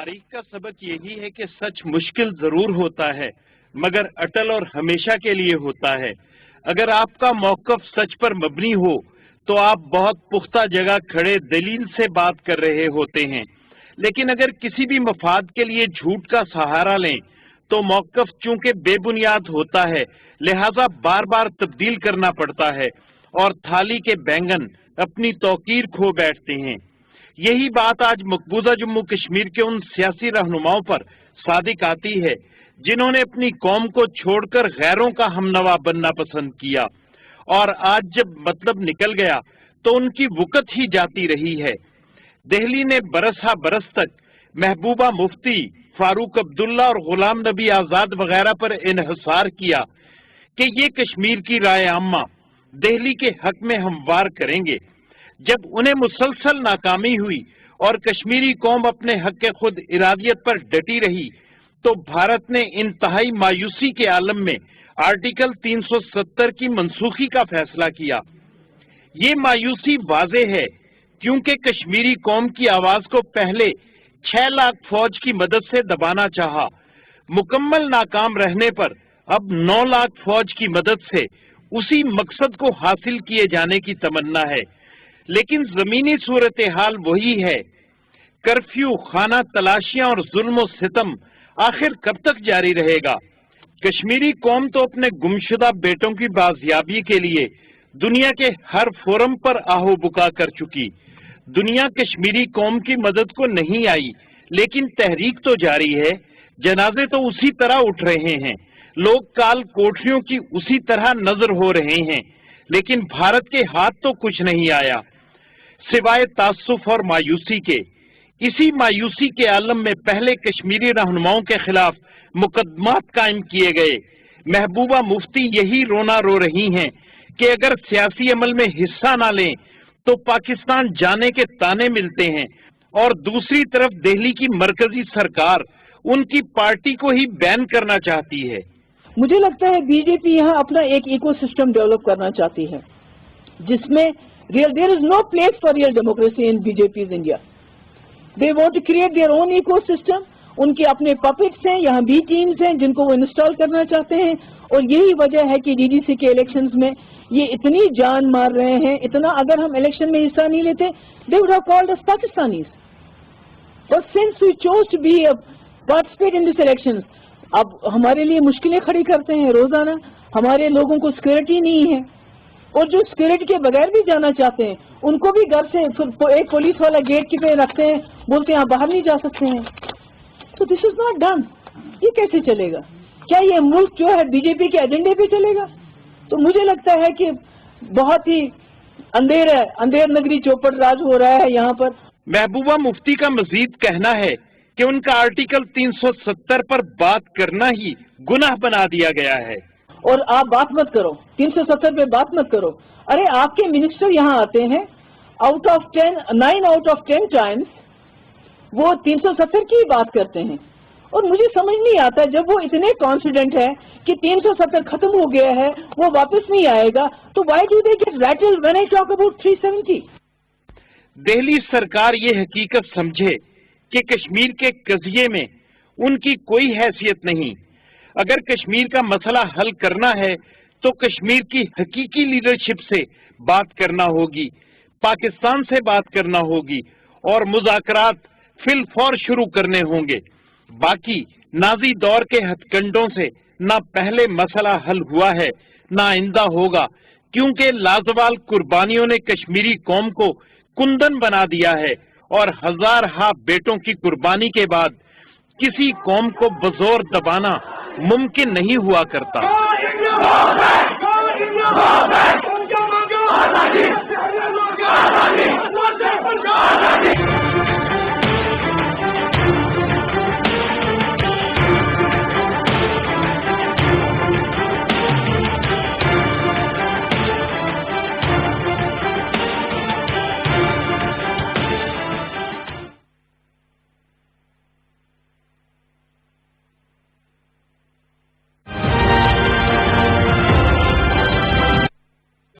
तारीख का सबक यही है कि सच मुश्किल जरूर होता है मगर अटल और हमेशा के लिए होता है। अगर आपका मौकफ सच पर मबनी हो तो आप बहुत पुख्ता जगह खड़े दलील से बात कर रहे होते हैं, लेकिन अगर किसी भी मफाद के लिए झूठ का सहारा लें तो मौकफ चूंकि बेबुनियाद होता है लिहाजा बार बार तब्दील करना पड़ता है और थाली के बैंगन अपनी तौकीर खो बैठते हैं। यही बात आज मकबूजा जम्मू कश्मीर के उन सियासी रहनुमाओं पर सादिक आती है जिन्होंने अपनी कौम को छोड़कर गैरों का हमनवा बनना पसंद किया और आज जब मतलब निकल गया तो उनकी वुकत ही जाती रही है। दिल्ली ने बरस हा बरस तक महबूबा मुफ्ती, फारूक अब्दुल्ला और गुलाम नबी आजाद वगैरह पर इन्हिसार किया कि ये कश्मीर की राय आम्मा दिल्ली के हक में हमवार करेंगे। जब उन्हें मुसलसल नाकामी हुई और कश्मीरी कौम अपने हक खुद इरादियत पर डटी रही तो भारत ने इंतहाई मायूसी के आलम में आर्टिकल 370 की मनसूखी का फैसला किया। ये मायूसी वाज़े है क्योंकि कश्मीरी कौम की आवाज को पहले 6 लाख फौज की मदद से दबाना चाहा, मुकम्मल नाकाम रहने पर अब 9 लाख फौज की मदद से उसी मकसद को हासिल किए जाने की तमन्ना है। लेकिन जमीनी सूरत हाल वही है। कर्फ्यू, खाना तलाशियां और जुल्म सितम आखिर कब तक जारी रहेगा? कश्मीरी कौम तो अपने गुमशुदा बेटों की बाजियाबी के लिए दुनिया के हर फोरम पर आहो बुका कर चुकी। दुनिया कश्मीरी कौम की मदद को नहीं आई, लेकिन तहरीक तो जारी है, जनाजे तो उसी तरह उठ रहे हैं, लोग काल कोठरियों की उसी तरह नजर हो रहे हैं, लेकिन भारत के हाथ तो कुछ नहीं आया सिवाय तासुफ और मायूसी के। इसी मायूसी के आलम में पहले कश्मीरी रहनुमाओं के खिलाफ मुकदमात कायम किए गए। महबूबा मुफ्ती यही रोना रो रही हैं कि अगर सियासी अमल में हिस्सा ना लें तो पाकिस्तान जाने के ताने मिलते हैं, और दूसरी तरफ दिल्ली की मरकजी सरकार उनकी पार्टी को ही बैन करना चाहती है। मुझे लगता है बीजेपी यहाँ अपना एक इकोसिस्टम डेवलप करना चाहती है जिसमें there is no place for real democracy in BJP's India. They want to create their own ecosystem. उनके अपने पपेट्स हैं, यहाँ भी टीम्स हैं जिनको वो इंस्टॉल करना चाहते हैं, और यही वजह है कि डीडीसी के इलेक्शंस में ये इतनी जान मार रहे हैं। इतना अगर हम इलेक्शन में हिस्सा नहीं लेते they would have called us Pakistanis, but since we chose to be participate in this elections अब हमारे लिए मुश्किलें खड़ी करते हैं रोजाना। हमारे लोगों को सिक्योरिटी नहीं है, और जो सिक्योरिटी के बगैर भी जाना चाहते हैं उनको भी घर से एक पुलिस वाला गेट पे रखते हैं, बोलते हैं आप बाहर नहीं जा सकते हैं। तो दिस इज नॉट डन। ये कैसे चलेगा? क्या ये मुल्क जो है बीजेपी के एजेंडे पे चलेगा? तो मुझे लगता है कि बहुत ही अंधेर नगरी चौपट राज हो रहा है यहाँ पर। महबूबा मुफ्ती का मजीद कहना है कि उनका आर्टिकल 370 पर बात करना ही गुनाह बना दिया गया है। और आप बात मत करो, 370 पे बात मत करो। अरे आपके मिनिस्टर यहाँ आते हैं, 9 आउट ऑफ 10 टाइम्स वो 370 की बात करते हैं, और मुझे समझ नहीं आता जब वो इतने कॉन्फिडेंट है कि 370 खत्म हो गया है, वो वापस नहीं आएगा, तो why do they get rattled when I talk about 370? Delhi सरकार ये हकीकत समझे कि कश्मीर के कज़िये में उनकी कोई हैसियत नहीं। अगर कश्मीर का मसला हल करना है तो कश्मीर की हकीकी लीडरशिप से बात करना होगी, पाकिस्तान से बात करना होगी, और मुज़ाकरात फिलफौर शुरू करने होंगे। बाकी नाजी दौर के हथकंडों से ना पहले मसला हल हुआ है ना आइंदा होगा, क्योंकि लाजवाल कुर्बानियों ने कश्मीरी कौम को कुंदन बना दिया है, और हजार हा बेटों की कुर्बानी के बाद किसी कौम को बजोर दबाना मुमकिन नहीं हुआ करता।